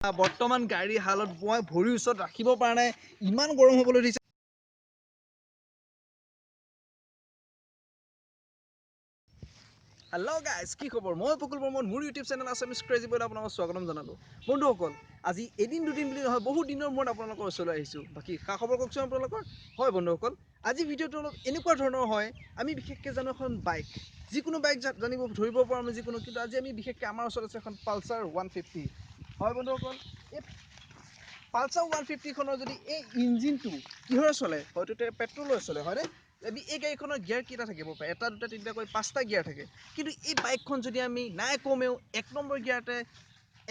বৰ্তমান গাড়ী হালত মই ভৰিৰ ওচৰত ৰাখিব পৰা নাই, ইমান গৰম হ'বলৈ ধৰিছে। হেল্ল' গাইজ, কি খবৰ? মই পুকুল বৰ্মন, মোৰ ইউটিউব চেনেল আছামিজ ক্ৰেজি বয়ত আপোনালোকক স্বাগতম জনালোঁ। বন্ধুসকল, আজি এদিন দুদিন বুলি নহয়, বহুত দিনৰ মূৰত আপোনালোকৰ ওচৰলৈ আহিছোঁ। বাকী খা খবৰ কওকচোন আপোনালোকৰ। হয় বন্ধুসকল, আজি ভিডিঅ'টো অলপ এনেকুৱা ধৰণৰ হয়। আমি বিশেষকৈ জানো এখন বাইক, যিকোনো বাইক জানিব ধৰিব পৰা আমি যিকোনো, কিন্তু আজি আমি বিশেষকৈ আমাৰ ওচৰত আছে এখন পালচাৰ 150। হয় বন্ধুসকল, এই পালচাৰ 150খনৰ যদি এই ইঞ্জিনটো কিহৰে চলে, হয়তো পেট্ৰলেৰে চলে, হয়নে? এই গাড়ীখনৰ গিয়াৰ কেইটা থাকিব পাৰে? 1, 2, 3কৈ 5টা গিয়াৰ থাকে। কিন্তু এই বাইকখন যদি আমি নাই কমেও 1 নম্বৰ গিয়াৰতে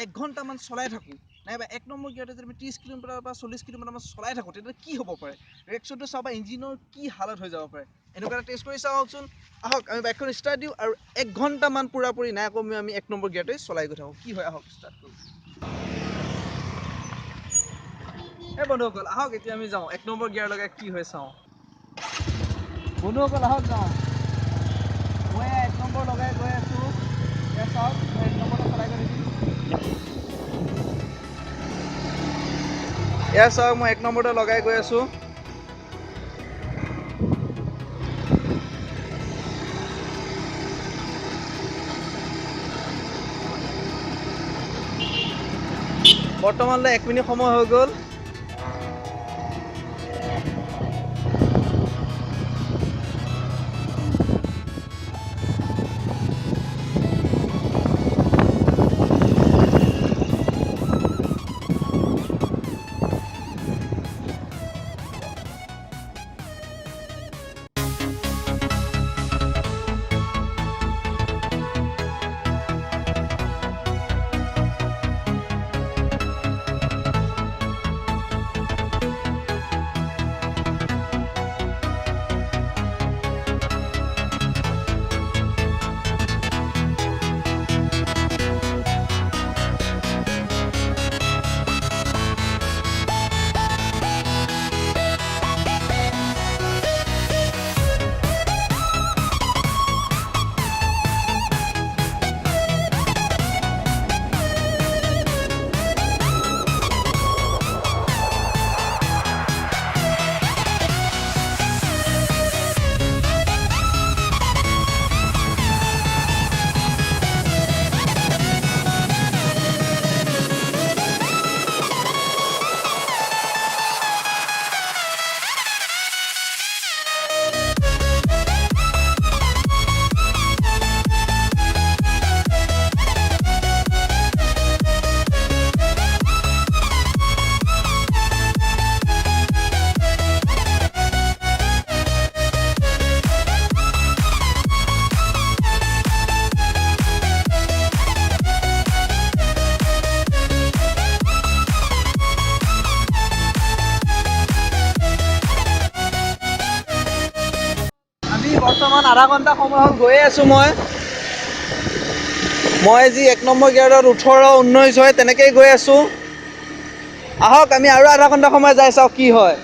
1 ঘণ্টামান চলাই থাকোঁ, নাইবা 1 নম্বৰ গিয়াৰতে যদি আমি 30 কিলোমিটাৰ বা 40 কিলোমিটাৰমান চলাই থাকোঁ, তেতিয়া কি হ'ব পাৰে? ৰিয়েকশ্যনটো চাবা, ইঞ্জিনৰ কি হালত হৈ যাব পাৰে। এনেকুৱা এটা টেষ্ট কৰি চাওকচোন। আহক আমি বাইকখন ষ্টাৰ্ট দিওঁ আৰু 1 ঘণ্টামান পুৰাপুৰি নাই কমেও আমি 1 নম্বৰ গিয়াৰতে চলাই গৈ থাকোঁ। কি হয় আহক ষ্টাৰ্ট কৰোঁ। বন্ধুসকল আহক এতিয়া আমি যাওঁ 1 নম্বৰ গিয়াৰ লগাই কি হয় চাওঁ। বন্ধুসকল আহক যাওঁ, মই 1 নম্বৰ লগাই গৈ আছোঁ। চাওক, মই 1 নম্বৰটো চলাই গৈ থাকিম। চাওক, মই 1 নম্বৰটো লগাই গৈ আছোঁ। বৰ্তমানলৈ 1 মিনিট সময় হৈ গ'ল। বৰ্তমান আধা ঘণ্টা সময় হ'ল, গৈয়ে আছোঁ মই যি 1 নম্বৰ গিয়াৰত 18, 19 হয় তেনেকেই গৈ আছোঁ। আহক আমি আৰু আধা ঘণ্টা সময় যাই চাওঁ কি হয়।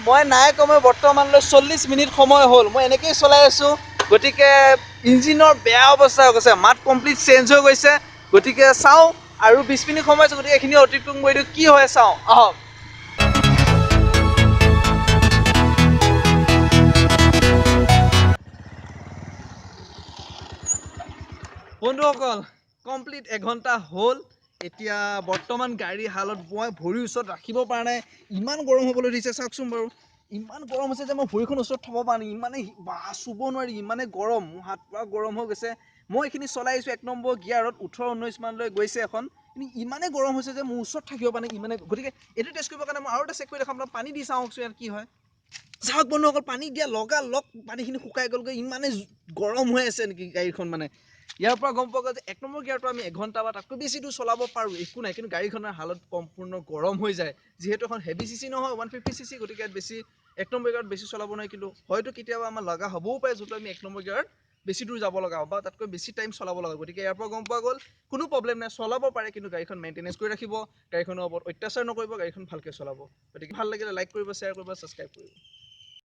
মই নাই কমেও বৰ্তমানলৈ 40 মিনিট সময় হ'ল মই এনেকৈয়ে চলাই আছোঁ গতিকে ইঞ্জিনৰ বেয়া অৱস্থা হৈ গৈছে মাত কমপ্লিট চেঞ্জ হৈ গৈছে গতিকে চাওঁ আৰু 20 মিনিট সময় আছে গতিকে এইখিনি অতিক্ৰম কৰি দিওঁ কি হয় চাওঁ আহক বন্ধুসকল কমপ্লিট এঘণ্টা হ'ল এতিয়া বৰ্তমান গাড়ীৰ হালত মই ভৰিৰ ওচৰত ৰাখিব পৰা নাই ইমান গৰম হ'বলৈ দিছে চাওকচোন বাৰু ইমান গৰম হৈছে যে মই ভৰিখন ওচৰত থ'ব পৰা নাই ইমানে চুব নোৱাৰি ইমানে গৰম মোৰ হাত পুৰা গৰম হৈ গৈছে মই এইখিনি চলাই আহিছোঁ 1 নম্বৰ গিয়াৰত 18-19 মানলৈ গৈছে এখন কিন্তু ইমানে গৰম হৈছে যে মোৰ ওচৰত থাকিব পৰা নাই ইমানে গতিকে এইটো টেষ্ট কৰিবৰ কাৰণে মই আৰু এটা চেক কৰি দেখাম পানী দি চাওকচোন ইয়াত কি হয় চাওক বন্ধুসকল পানী দিয়া লগালগ পানীখিনি শুকাই গ'লগৈ ইমানে গৰম হৈ আছে নেকি গাড়ীখন মানে ইয়াৰ পৰা গম পোৱা গ'ল যে 1 নম্বৰ গিয়াৰটো আমি এঘণ্টা বা তাতকৈ বেছি দূৰ চলাব পাৰোঁ একো নাই কিন্তু গাড়ীখনৰ হালত সম্পূৰ্ণ গৰম হৈ যায় যিহেতু এখন হেভি চিচি নহয় 150 চিচি গতিকে ইয়াত বেছি 1 নম্বৰ গিয়াৰত বেছি চলাব নোৱাৰি কিন্তু হয়তো কেতিয়াবা আমাৰ লগা হ'বও পাৰে য'ত আমি 1 নম্বৰ গিয়াৰত বেছি দূৰ যাব লগা হ'ব বা তাতকৈ বেছি টাইম চলাব লগা গতিকে ইয়াৰ পৰা গম পোৱা গ'ল কোনো প্ৰব্লেম নাই চলাব পাৰে কিন্তু গাড়ীখন মেইনটেনেঞ্চ কৰি ৰাখিব গাড়ীখনৰ ওপৰত অত্যাচাৰ নকৰিব গাড়ীখন ভালকৈ চলাব গতিকে ভাল লাগিলে লাইক কৰিব শ্বেয়াৰ কৰিব ছাবস্ক্ৰাইব কৰিব